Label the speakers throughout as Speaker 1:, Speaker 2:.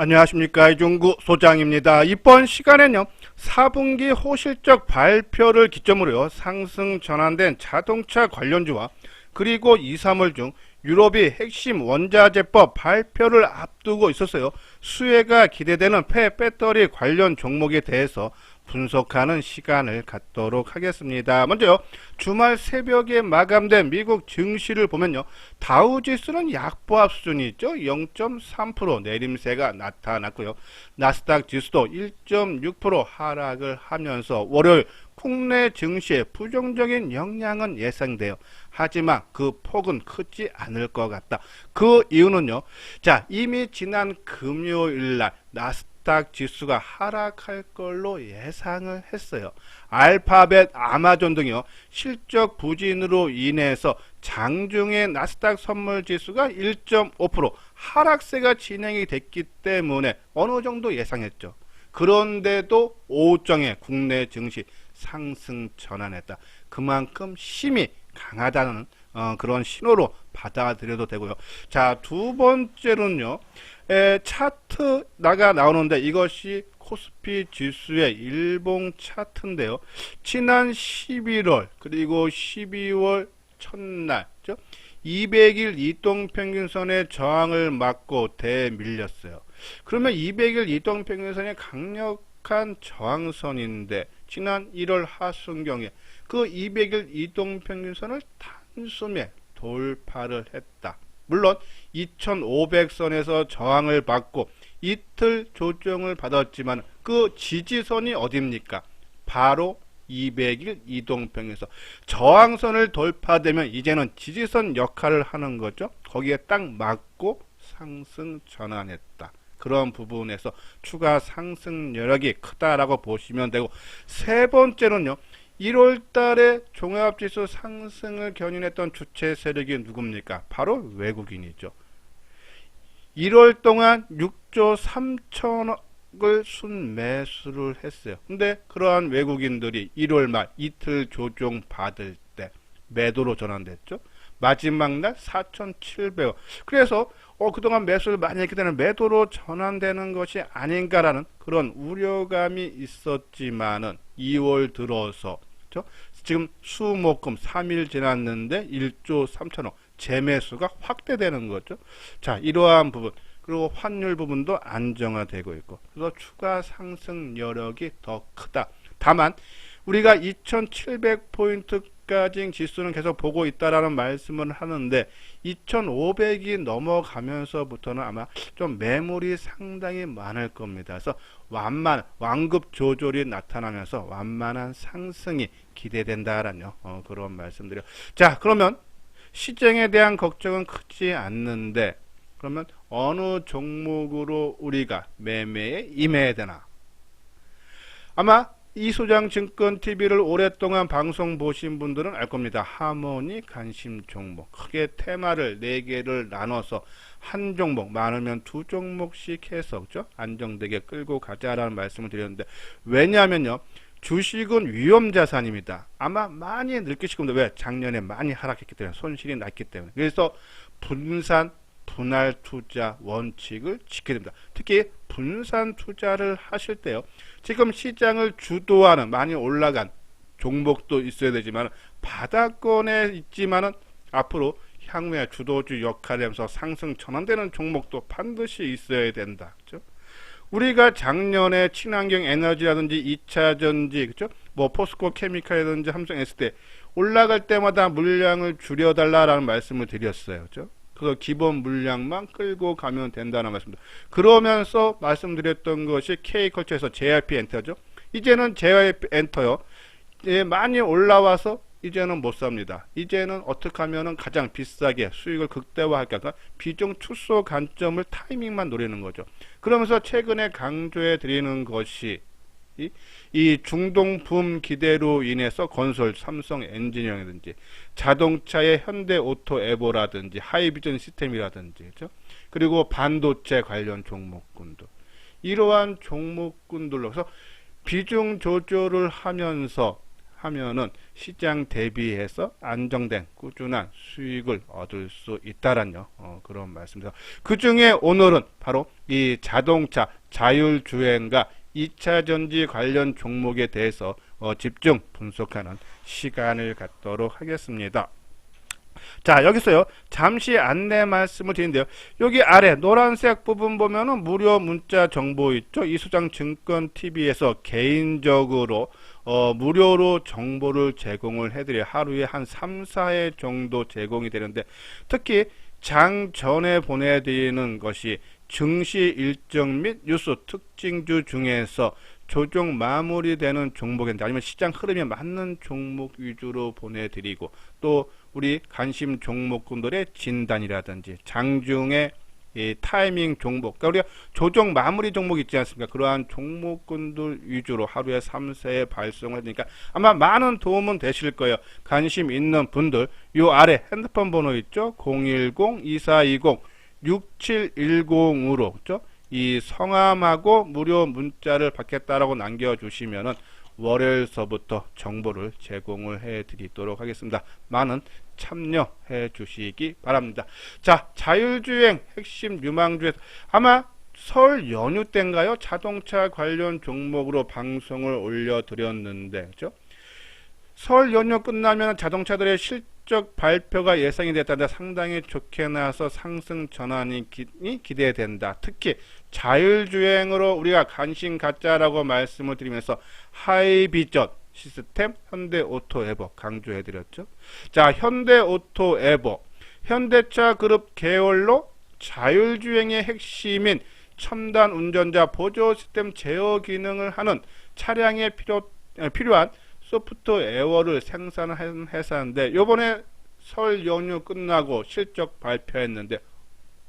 Speaker 1: 안녕하십니까, 이종구 소장입니다. 이번 시간에는요 4분기 호실적 발표를 기점으로요 상승 전환된 자동차 관련주와 그리고 2, 3월 중 유럽이 핵심 원자재법 발표를 앞두고 있었어요. 수혜가 기대되는 배터리 관련 종목에 대해서 분석하는 시간을 갖도록 하겠습니다. 먼저요, 주말 새벽에 마감된 미국 증시를 보면요, 다우지수는 약보합 수준이 있죠. 0.3% 내림세가 나타났고요. 나스닥 지수도 1.6% 하락을 하면서 월요일 국내 증시에 부정적인 영향은 예상돼요. 하지만 그 폭은 크지 않을 것 같다. 그 이유는요, 자, 이미 지난 금요일날 나스닥 지수가 하락할 걸로 예상을 했어요. 알파벳, 아마존 등이요 실적 부진으로 인해서 장중에 나스닥 선물 지수가 1.5% 하락세가 진행이 됐기 때문에 어느 정도 예상했죠. 그런데도 오후장에 국내 증시 상승 전환했다. 그만큼 힘이 강하다는 그런 신호로 받아들여도 되고요. 자, 두 번째로는요, 차트가 나오는데 이것이 코스피 지수의 일봉 차트인데요. 지난 11월 그리고 12월 첫날 200일 이동평균선의 저항을 맞고 대밀렸어요. 그러면 200일 이동평균선이 강력한 저항선인데 지난 1월 하순경에 그 200일 이동평균선을 단숨에 돌파를 했다. 물론 2500선에서 저항을 받고 이틀 조정을 받았지만 그 지지선이 어딥니까? 바로 200일 이동평균선. 저항선을 돌파되면 이제는 지지선 역할을 하는 거죠. 거기에 딱 맞고 상승 전환했다. 그런 부분에서 추가 상승 여력이 크다라고 보시면 되고, 세 번째는요, 1월 달에 종합지수 상승을 견인했던 주체 세력이 누굽니까? 바로 외국인이죠. 1월 동안 6조 3천억을 순매수를 했어요. 근데 그러한 외국인들이 1월 말 이틀 조정 받을 때 매도로 전환됐죠. 마지막 날 4,700억. 그래서 그동안 매수를 많이 했기 때문에 매도로 전환되는 것이 아닌가라는 그런 우려감이 있었지만은 2월 들어서 지금 수목금 3일 지났는데 1조 3천억 재매수가 확대되는 거죠. 자, 이러한 부분 그리고 환율 부분도 안정화되고 있고, 그래서 추가 상승 여력이 더 크다. 다만 우리가 2700포인트까지 지수는 계속 보고 있다라는 말씀을 하는데 2500이 넘어가면서부터는 아마 좀 매물이 상당히 많을 겁니다. 그래서 완급 조절이 나타나면서 완만한 상승이 기대된다라는 그런 말씀드려. 자, 그러면 시장에 대한 걱정은 크지 않는데 그러면 어느 종목으로 우리가 매매에 임해야 되나? 아마 이소장증권TV를 오랫동안 방송 보신 분들은 알 겁니다. 하모니 관심 종목, 크게 테마를 4개를 나눠서 한 종목, 많으면 2종목씩 해서 그죠? 안정되게 끌고 가자라는 말씀을 드렸는데, 왜냐하면요, 주식은 위험자산입니다. 아마 많이 느끼실 겁니다. 왜? 작년에 많이 하락했기 때문에, 손실이 났기 때문에. 그래서 분산 분할 투자 원칙을 지켜야 됩니다. 특히 분산 투자를 하실 때요, 지금 시장을 주도하는 많이 올라간 종목도 있어야 되지만 바닥권에 있지만은 앞으로 향후에 주도주 역할을 하면서 상승 전환되는 종목도 반드시 있어야 된다. 그렇죠? 우리가 작년에 친환경 에너지라든지 2차전지, 그렇죠? 뭐 포스코 케미칼이라든지 삼성 S대 올라갈 때마다 물량을 줄여달라라는 말씀을 드렸어요. 그렇죠? 그래서 기본 물량만 끌고 가면 된다는 말씀입니다. 그러면서 말씀드렸던 것이 K컬처에서 JYP 엔터죠. 이제는 JYP 엔터요, 많이 올라와서 이제는 못 삽니다. 이제는 어떻게 하면 가장 비싸게 수익을 극대화할까? 비중 축소 관점을 타이밍만 노리는 거죠. 그러면서 최근에 강조해 드리는 것이 이 중동 붐 기대로 인해서 건설, 삼성 엔지니어링이라든지 자동차의 현대 오토 에보라든지 하이비전 시스템이라든지, 그렇죠? 그리고 반도체 관련 종목군들, 이러한 종목군들로서 비중 조절을 하면서 하면은 시장 대비해서 안정된 꾸준한 수익을 얻을 수 있다라는 그런 말씀입니다. 그 중에 오늘은 바로 이 자동차 자율주행과 2차 전지 관련 종목에 대해서 집중 분석하는 시간을 갖도록 하겠습니다. 자, 여기서요, 잠시 안내 말씀을 드리는데요. 여기 아래 노란색 부분 보면은 무료 문자 정보 있죠? 이수장 증권 TV에서 개인적으로 무료로 정보를 제공을 해드려요. 하루에 한 3, 4회 정도 제공이 되는데, 특히 장 전에 보내드리는 것이 증시 일정 및 뉴스 특징주 중에서 조정 마무리되는 종목인데, 아니면 시장 흐름에 맞는 종목 위주로 보내드리고, 또 우리 관심 종목군들의 진단이라든지 장중에 이 타이밍 종목, 그러니까 우리가 조정 마무리 종목 있지 않습니까? 그러한 종목군들 위주로 하루에 3세에 발송을 하니까 아마 많은 도움은 되실 거예요. 관심 있는 분들 요 아래 핸드폰 번호 있죠? 010-2420-6710으로 그렇죠? 이 성함하고 무료 문자를 받겠다라고 남겨주시면은 월요일서부터 정보를 제공을 해드리도록 하겠습니다. 많은 참여해 주시기 바랍니다. 자, 자율주행 핵심 유망주에서 아마 설 연휴 때인가요? 자동차 관련 종목으로 방송을 올려드렸는데, 그죠? 설 연휴 끝나면 자동차들의 실적 발표가 예상이 됐다는데 상당히 좋게 나서 상승 전환이 기대된다. 특히 자율주행으로 우리가 관심 갖자라고 말씀을 드리면서 하이비전 시스템 현대오토에버 강조해드렸죠. 자, 현대오토에버 현대차 그룹 계열로 자율주행의 핵심인 첨단 운전자 보조 시스템 제어 기능을 하는 차량에 필요한 소프트웨어를 생산한 회사인데, 요번에 설 연휴 끝나고 실적 발표했는데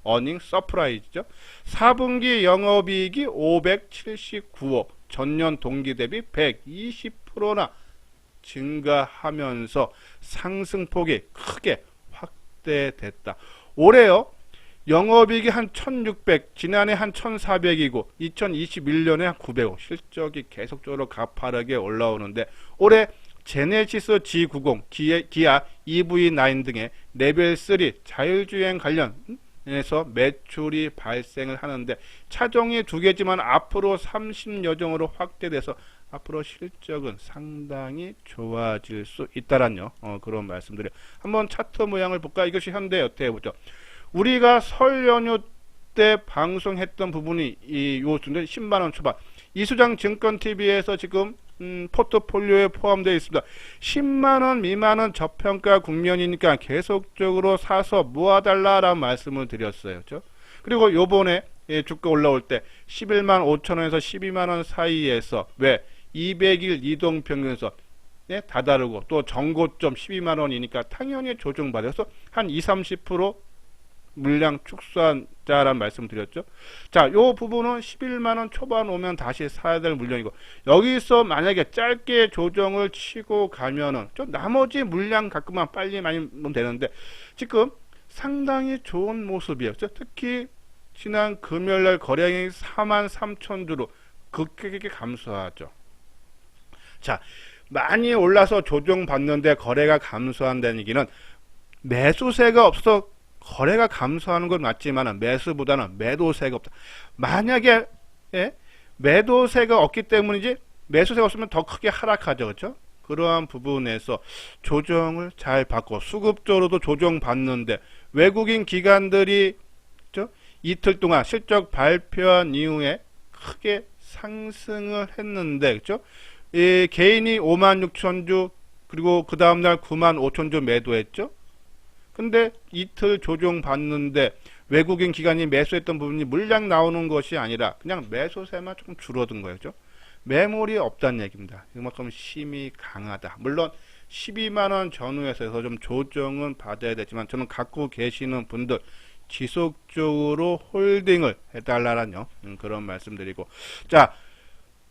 Speaker 1: 어닝 서프라이즈죠. 4분기 영업이익이 579억, 전년 동기 대비 120%나 증가하면서 상승폭이 크게 확대됐다. 올해요, 영업이익이 한 1600, 지난해 한 1400이고 2021년에 한 900억, 실적이 계속적으로 가파르게 올라오는데, 올해 제네시스 G90, 기아 EV9 등의 레벨 3 자율주행 관련해서 매출이 발생을 하는데, 차종이 2개지만 앞으로 30여 종으로 확대돼서 앞으로 실적은 상당히 좋아질 수 있다라는 그런 말씀드려요. 한번 차트 모양을 볼까? 이것이 현대 어떻게 보죠? 우리가 설 연휴 때 방송했던 부분이 요수인데 10만원 초반, 이수장 증권 TV에서 지금 포트폴리오에 포함되어 있습니다. 10만원 미만은 저평가 국면이니까 계속적으로 사서 모아달라라는 말씀을 드렸어요. 그렇죠? 그리고 요번에 주가 올라올 때 11만 5천원에서 12만원 사이에서, 왜? 200일 이동평균선 다다르고 또 정고점 12만원이니까 당연히 조정받아서 한 20-30% 물량 축소한자라는 말씀 드렸죠. 자, 요 부분은 11만원 초반 오면 다시 사야 될 물량이고, 여기서 만약에 짧게 조정을 치고 가면은 좀 나머지 물량 갖고만 빨리 많이 되는데, 지금 상당히 좋은 모습이에요. 특히 지난 금요일날 거래량이 43,000주로 급격하게 감소하죠. 자, 많이 올라서 조정받는데 거래가 감소한다는 얘기는 매수세가 없어서 거래가 감소하는 건 맞지만 매수보다는 매도세가 없다. 만약에 매도세가 없기 때문이지 매수세가 없으면 더 크게 하락하죠. 그렇죠? 그러한 부분에서 조정을 잘 받고, 수급적으로도 조정받는데 외국인 기관들이 그렇죠? 이틀 동안 실적 발표한 이후에 크게 상승을 했는데, 그렇죠? 개인이 56,000주, 그리고 그 다음날 95,000주 매도했죠. 근데 이틀 조정 받는데 외국인 기관이 매수했던 부분이 물량 나오는 것이 아니라 그냥 매수세만 조금 줄어든 거죠. 매물이 없다는 얘기입니다. 그만큼 힘이 강하다. 물론 12만원 전후에서 좀 조정은 받아야 되지만, 저는 갖고 계시는 분들 지속적으로 홀딩을 해달라는 그런 말씀드리고, 자,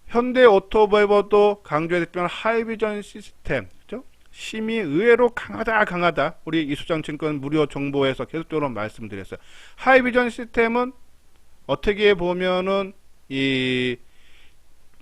Speaker 1: 현대오토바이버도 강조했지만 하이비전 시스템, 그렇죠? 힘이 의외로 강하다. 우리 이수장 증권 무료 정보에서 계속적으로 말씀드렸어요. 하이비전 시스템은 어떻게 보면은 이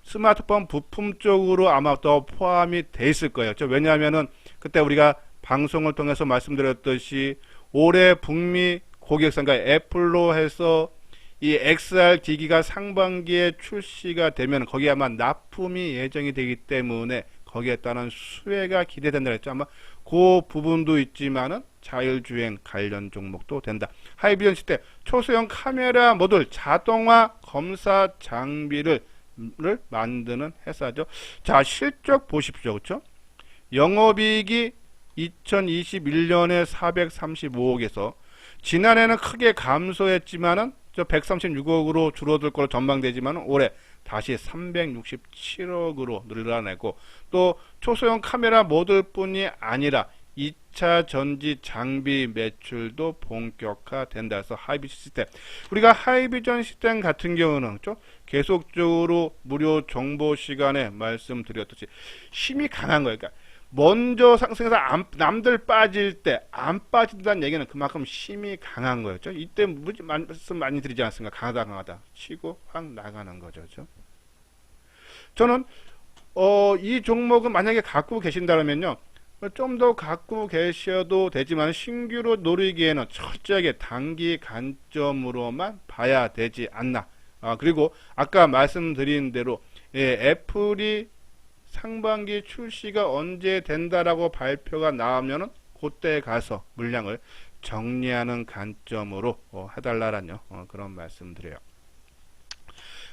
Speaker 1: 스마트폰 부품 쪽으로 아마 더 포함이 돼 있을 거예요. 왜냐하면은 그때 우리가 방송을 통해서 말씀드렸듯이 올해 북미 고객사, 그러니까 애플로 해서 이 XR 기기가 상반기에 출시가 되면 거기에 아마 납품이 예정이 되기 때문에 거기에 따른 수혜가 기대된다 했죠. 아마 그 부분도 있지만은 자율주행 관련 종목도 된다. 하이비전 시스템 초소형 카메라 모듈 자동화 검사 장비를 만드는 회사죠. 자, 실적 보십시오. 그렇죠? 영업이익이 2021년에 435억에서 지난해는 크게 감소했지만은 136억으로 줄어들 걸로 전망되지만 올해 다시 367억으로 늘어나고 또 초소형 카메라 모듈뿐이 아니라 2차 전지 장비 매출도 본격화된다 해서 하이비전 시스템, 우리가 하이비전 시스템 같은 경우는 좀 계속적으로 무료 정보 시간에 말씀드렸듯이 힘이 강한 거예요. 그러니까 먼저 상승해서 남들 빠질 때 안 빠진다는 얘기는 그만큼 힘이 강한 거였죠. 이때 말씀 많이 드리지 않습니까? 강하다 치고 확 나가는 거죠. 그렇죠? 저는 이 종목은 만약에 갖고 계신다면요, 좀 더 갖고 계셔도 되지만 신규로 노리기에는 철저하게 단기 관점으로만 봐야 되지 않나. 그리고 아까 말씀드린 대로 애플이 상반기 출시가 언제 된다라고 발표가 나오면은 그때 가서 물량을 정리하는 관점으로 해달라라는 그런 말씀드려요.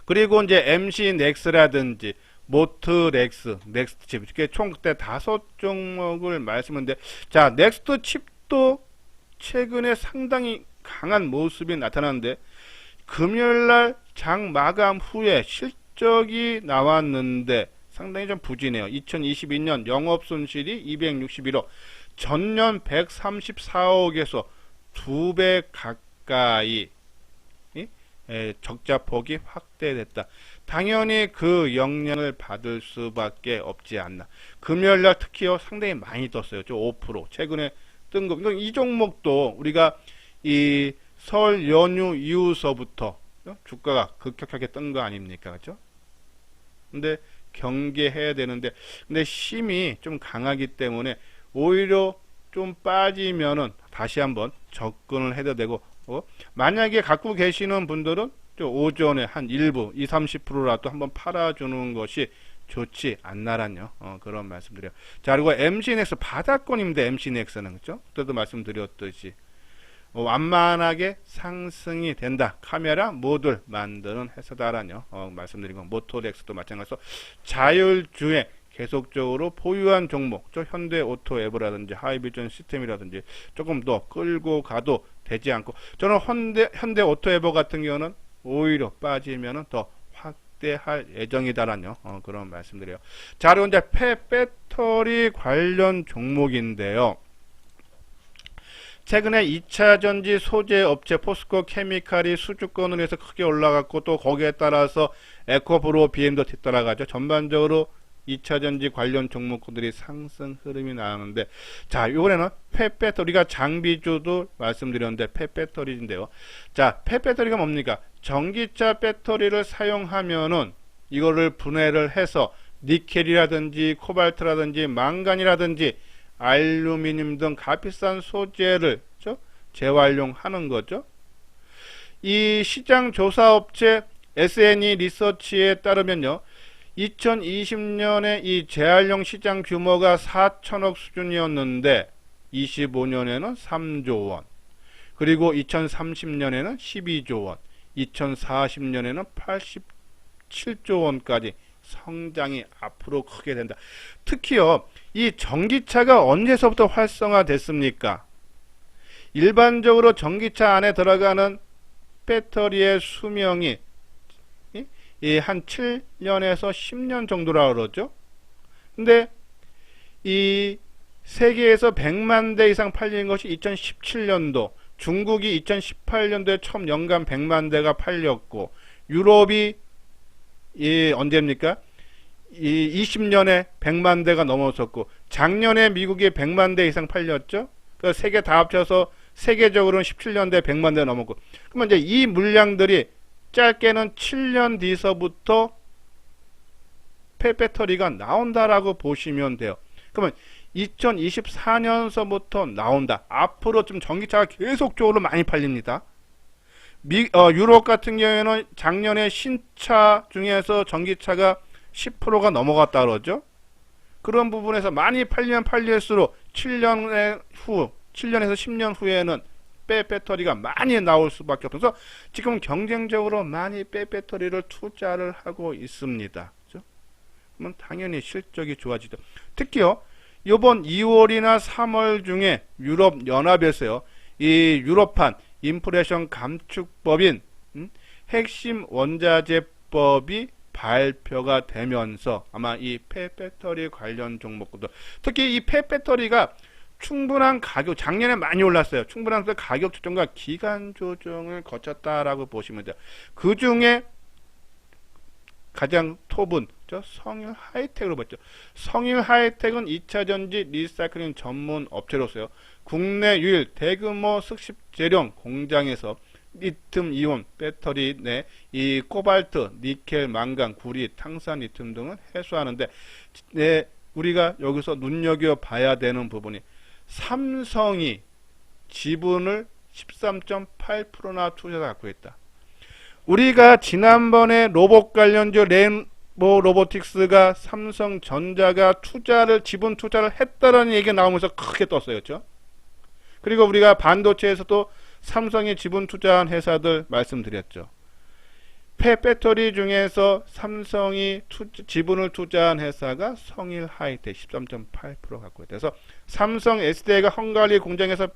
Speaker 1: 그리고 이제 MC 넥스라든지 모트렉스, 넥스트 칩 이렇게 총 그때 5종목을 말씀했는데, 자, 넥스트 칩도 최근에 상당히 강한 모습이 나타나는데 금요일날 장 마감 후에 실적이 나왔는데 상당히 좀 부진해요. 2022년 영업손실이 261억, 전년 134억에서 2배 가까이 적자폭이 확대됐다. 당연히 그 영향을 받을 수밖에 없지 않나. 금요일날 특히요 상당히 많이 떴어요. 5% 최근에 뜬 거. 이 종목도 우리가 이 설 연휴 이후서부터 주가가 급격하게 뜬 거 아닙니까? 그렇죠? 근데 경계해야 되는데, 근데 힘이 좀 강하기 때문에 오히려 좀 빠지면은 다시 한번 접근을 해도 되고, 만약에 갖고 계시는 분들은 오전에 한 일부 20-30%라도 한번 팔아주는 것이 좋지 않나라뇨. 그런 말씀드려요. 자, 그리고 MC넥스 바닥권입니다. MC넥스는 그렇죠? 그때도 말씀드렸듯이 완만하게 상승이 된다. 카메라 모듈 만드는 회사다라뇨. 말씀드린 건 모토렉스도 마찬가지로 자율주행 계속적으로 보유한 종목, 현대오토앱이라든지 하이비전 시스템이라든지 조금 더 끌고 가도 되지 않고, 저는 현대오토앱 같은 경우는 오히려 빠지면은 더 확대할 예정이다라뇨. 그런 말씀드려요. 자, 그리고 이제 배터리 관련 종목인데요. 최근에 2차 전지 소재 업체 포스코 케미칼이 수주권을 해서 크게 올라갔고, 또 거기에 따라서 에코프로 BM도 뒤따라가죠. 전반적으로 2차 전지 관련 종목들이 상승 흐름이 나오는데, 자, 이번에는 폐배터리가 장비주도 말씀드렸는데 폐배터리인데요. 자, 폐배터리가 뭡니까? 전기차 배터리를 사용하면은 이거를 분해를 해서 니켈이라든지 코발트라든지 망간이라든지 알루미늄 등 값비싼 소재를 재활용하는 거죠. 이 시장 조사 업체 SNE 리서치에 따르면요, 2020년에 이 재활용 시장 규모가 4천억 수준이었는데 25년에는 3조 원, 그리고 2030년에는 12조 원, 2040년에는 87조 원까지 성장이 앞으로 크게 된다. 특히요, 이 전기차가 언제서부터 활성화됐습니까? 일반적으로 전기차 안에 들어가는 배터리의 수명이 한 7년에서 10년 정도라 그러죠. 근데 이 세계에서 100만 대 이상 팔린 것이 2017년도, 중국이 2018년도에 처음 연간 100만 대가 팔렸고, 유럽이 언제입니까? 20년에 100만 대가 넘었었고, 작년에 미국이 100만 대 이상 팔렸죠. 그 세 개 다 합쳐서 세계적으로는 17년도에 100만 대 넘었고, 그러면 이제 이 물량들이 짧게는 7년 뒤서부터 폐배터리가 나온다라고 보시면 돼요. 그러면 2024년서부터 나온다. 앞으로 좀 전기차가 계속적으로 많이 팔립니다. 유럽 같은 경우에는 작년에 신차 중에서 전기차가 10%가 넘어갔다 그러죠. 그런 부분에서 많이 팔리면 팔릴수록 7년에서 10년 후에는 배터리가 많이 나올 수밖에 없어서 지금 경쟁적으로 많이 배터리를 투자를 하고 있습니다. 그렇죠? 그러면 당연히 실적이 좋아지죠. 특히요, 이번 2월이나 3월 중에 유럽 연합에서요, 이 유럽판 인플레이션 감축법인 핵심 원자재법이 발표가 되면서 아마 이 폐배터리 관련 종목도, 특히 이 폐배터리가 충분한 가격, 작년에 많이 올랐어요. 충분한 가격 조정과 기간 조정을 거쳤다라고 보시면 돼요. 그 중에 가장 톱은 성일 하이텍으로 봤죠. 성일 하이텍은 2차 전지 리사이클링 전문 업체로서요, 국내 유일 대규모 습식 재련 공장에서 리튬 이온 배터리 내 이 코발트, 니켈, 망간, 구리, 탄산, 리튬 등을 해소하는데, 우리가 여기서 눈여겨 봐야 되는 부분이 삼성이 지분을 13.8%나 투자를 갖고 있다. 우리가 지난번에 로봇 관련주 레인보 로보틱스가 삼성전자가 지분 투자를 했다라는 얘기가 나오면서 크게 떴어요. 그렇죠? 그리고 우리가 반도체에서도 삼성이 지분 투자한 회사들 말씀드렸죠. 폐배터리 중에서 삼성이 지분을 투자한 회사가 성일 하이텍 13.8% 갖고 있다. 그래서 삼성 SDI가 헝가리 공장에서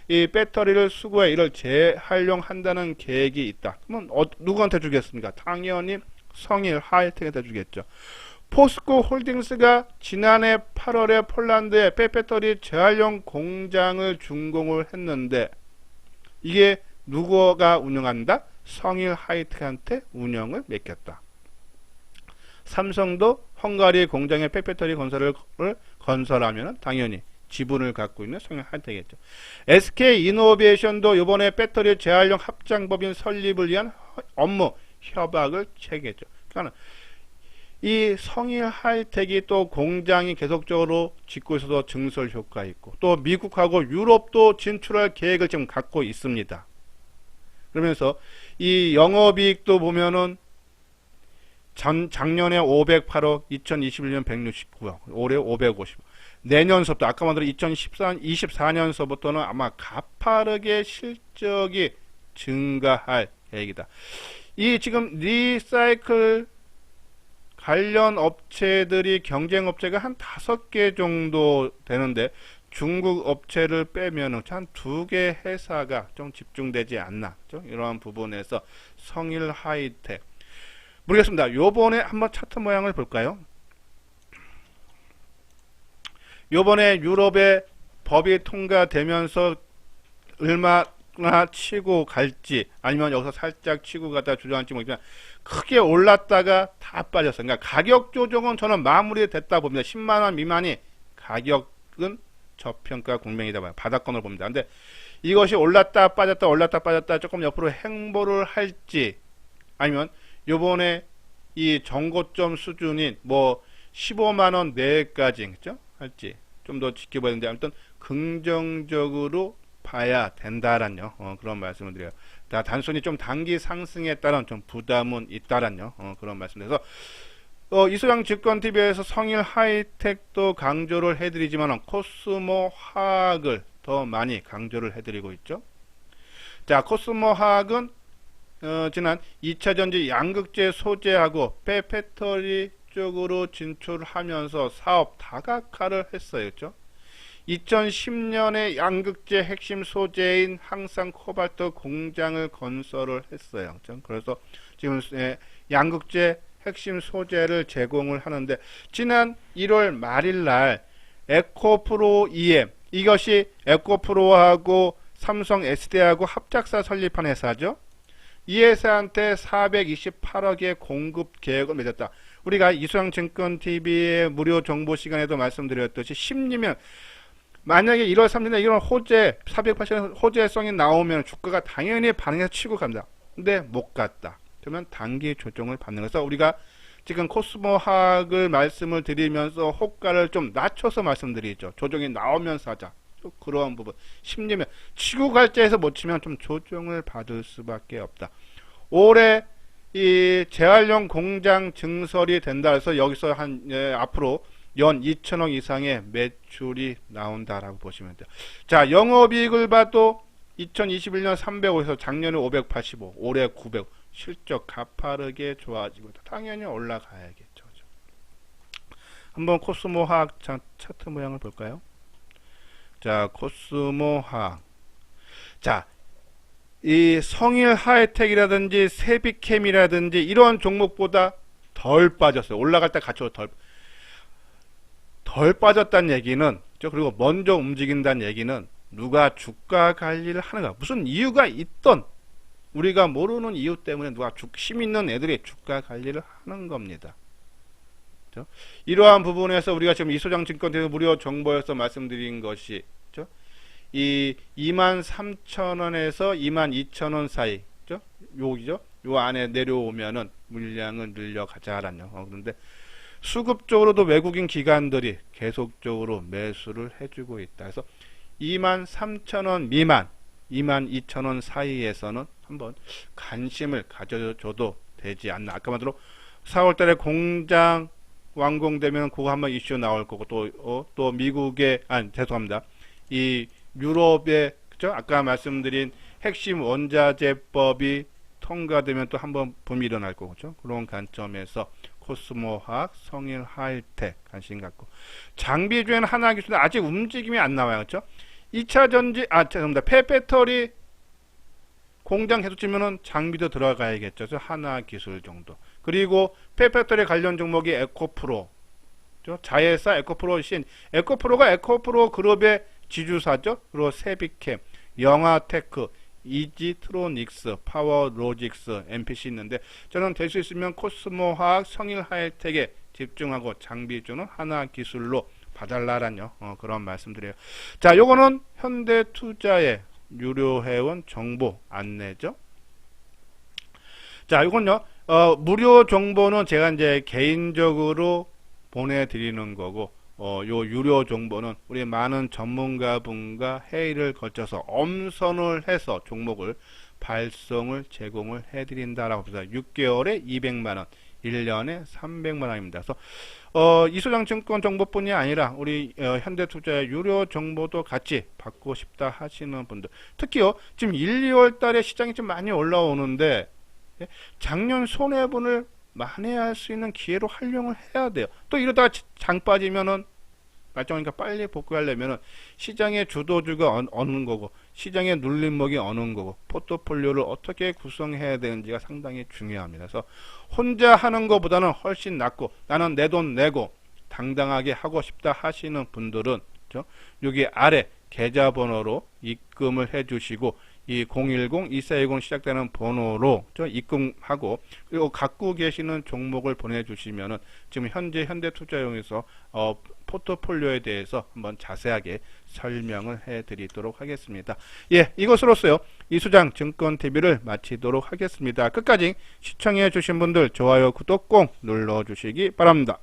Speaker 1: 이 배터리를 수거해 이를 재활용한다는 계획이 있다. 그러면 누구한테 주겠습니까? 당연히 성일 하이텍한테 주겠죠. 포스코 홀딩스가 지난해 8월에 폴란드에 폐배터리 재활용 공장을 준공을 했는데, 이게 누구가 운영한다? 성일 하이텍한테 운영을 맡겼다. 삼성도 헝가리 공장의 폐배터리 건설하면 당연히 지분을 갖고 있는 성일 하이텍이겠죠. SK 이노베이션도 이번에 배터리 재활용 합장법인 설립을 위한 업무 협약을 체결했죠. 그러니까 이 성일 하이텍이 또 공장이 계속적으로 짓고 있어서 증설 효과 있고, 또 미국하고 유럽도 진출할 계획을 지금 갖고 있습니다. 그러면서 이 영업이익도 보면은 작년에 508억, 2021년 169억, 올해 550억. 내년서부터 아까 말한 2024년서부터는 아마 가파르게 실적이 증가할 계획이다. 이 지금 리사이클 관련 업체들이 경쟁 업체가 한 5개 정도 되는데, 중국 업체를 빼면은 한 2개 회사가 좀 집중되지 않나. 이러한 부분에서 성일 하이텍. 모르겠습니다. 요번에 한번 차트 모양을 볼까요? 요번에 유럽의 법이 통과되면서 얼마나 치고 갈지, 아니면 여기서 살짝 치고 가다 주저앉지 모르겠지만 크게 올랐다가 다 빠졌어요. 그러니까 가격 조정은 저는 마무리됐다 봅니다. 10만원 미만이 가격은 저평가 국면이다 봐요. 바닥권을 봅니다. 근데 이것이 올랐다 빠졌다 조금 옆으로 행보를 할지, 아니면 요번에 이 정고점 수준인 뭐 15만원 내까지 그죠? 할지 좀 더 지켜봐야 되는데, 아무튼 긍정적으로 봐야 된다라는 그런 말씀을 드려요. 단순히 좀 단기 상승에 따른 좀 부담은 있다라는 그런 말씀드려서, 이소영 증권TV에서 성일 하이텍도 강조를 해드리지만 코스모 화학을 더 많이 강조를 해드리고 있죠. 자, 코스모 화학은 지난 2차전지 양극재 소재하고 폐배터리 쪽으로 진출하면서 사업 다각화를 했어요. 그렇죠? 2010년에 양극재 핵심 소재인 항상 코발트 공장을 건설을 했어요. 그렇죠? 그래서 지금 양극재 핵심 소재를 제공을 하는데, 지난 1월 말일 날 에코프로 EM, 이것이 에코프로하고 삼성 SDI하고 합작사 설립한 회사죠. 이 회사한테 428억의 공급 계획을 맺었다. 우리가 이소영증권TV의 무료 정보 시간에도 말씀드렸듯이 심리면 만약에 1월 3일에 이런 호재 480원 호재성이 나오면 주가가 당연히 반응해서 치고 갑니다. 근데 못 갔다. 그러면 단기 조정을 받는 거서 우리가 지금 코스모학을 말씀을 드리면서 호가를 좀 낮춰서 말씀드리죠. 조정이 나오면서 하자. 그런 부분. 심리면 치고 갈자에서 못 치면 좀 조정을 받을 수밖에 없다. 올해 이 재활용 공장 증설이 된다 해서 여기서 앞으로 연 2천억 이상의 매출이 나온다라고 보시면 돼요. 자, 영업이익을 봐도 2021년 305에서 작년에 585, 올해 900, 실적 가파르게 좋아지고 있다. 당연히 올라가야겠죠. 한번 코스모화학 차트 모양을 볼까요? 자, 코스모화학. 자, 이 성일 하이텍이라든지 세비캠이라든지 이런 종목보다 덜 빠졌어요. 올라갈 때 같이 덜 빠졌다는 얘기는, 그리고 먼저 움직인다는 얘기는 누가 주가 관리를 하는가, 무슨 이유가 있던 우리가 모르는 이유 때문에 누가 힘 있는 애들이 주가 관리를 하는 겁니다. 그렇죠? 이러한 부분에서 우리가 지금 이소장증권에서 무료 정보에서 말씀드린 것이, 그렇죠? 이 23,000원에서 22,000원 사이, 그렇죠? 여기죠? 요 안에 내려오면은 물량을 늘려가자라는. 그런데 수급적으로도 외국인 기관들이 계속적으로 매수를 해주고 있다. 그래서 23,000원 미만, 22,000원 사이에서는 한번 관심을 가져줘도 되지 않나. 아까 말대로 4월달에 공장 완공되면 그거 한번 이슈 나올 거고, 또 미국의, 죄송합니다. 이 유럽의, 그죠? 아까 말씀드린 핵심 원자재법이 통과되면 또 한번 붐이 일어날 거고, 그죠? 그런 관점에서 코스모화학, 성일 하이텍 관심 갖고, 장비주에는 하나기술은 아직 움직임이 안 나와요, 그렇죠? 2차 전지, 죄송합니다. 폐배터리 공장 계속 지면은 장비도 들어가야겠죠. 그래서 하나기술 정도. 그리고 폐배터리 관련 종목이 에코프로, 그렇죠? 자회사 에코프로 에코프로가 에코프로 그룹의 지주사죠. 그리고 세비캠, 영화테크, 이지트로닉스, 파워로직스, MPC 있는데, 저는 될 수 있으면 코스모화학, 성일 하이텍에 집중하고 장비주는 하나기술로 봐달라라뇨. 그런 말씀드려요. 자, 요거는 현대투자의 유료회원 정보 안내죠. 자, 요건요, 무료 정보는 제가 이제 개인적으로 보내드리는 거고, 요 유료 정보는 우리 많은 전문가분과 회의를 거쳐서 엄선을 해서 종목을 발송을 제공을 해드린다라고 합니다. 6개월에 200만원, 1년에 300만원입니다. 그래서 이소장증권 정보뿐이 아니라 우리 현대투자의 유료 정보도 같이 받고 싶다 하시는 분들, 특히요 지금 1, 2월 달에 시장이 좀 많이 올라오는데 작년 손해분을 만회할 수 있는 기회로 활용을 해야 돼요. 또 이러다가 장 빠지면은 말정이니까 빨리 복구하려면은 시장의 주도주가 어느 거고, 시장의 눌림목이 어느 거고, 포트폴리오를 어떻게 구성해야 되는지가 상당히 중요합니다. 그래서 혼자 하는 것보다는 훨씬 낫고, 나는 내 돈 내고 당당하게 하고 싶다 하시는 분들은, 그렇죠? 여기 아래 계좌번호로 입금을 해주시고, 이 010-2410 시작되는 번호로 입금하고, 그리고 갖고 계시는 종목을 보내주시면은 지금 현재 현대투자용에서 포트폴리오에 대해서 한번 자세하게 설명을 해드리도록 하겠습니다. 예, 이것으로서요 이수장 증권TV를 마치도록 하겠습니다. 끝까지 시청해 주신 분들 좋아요, 구독 꼭 눌러주시기 바랍니다.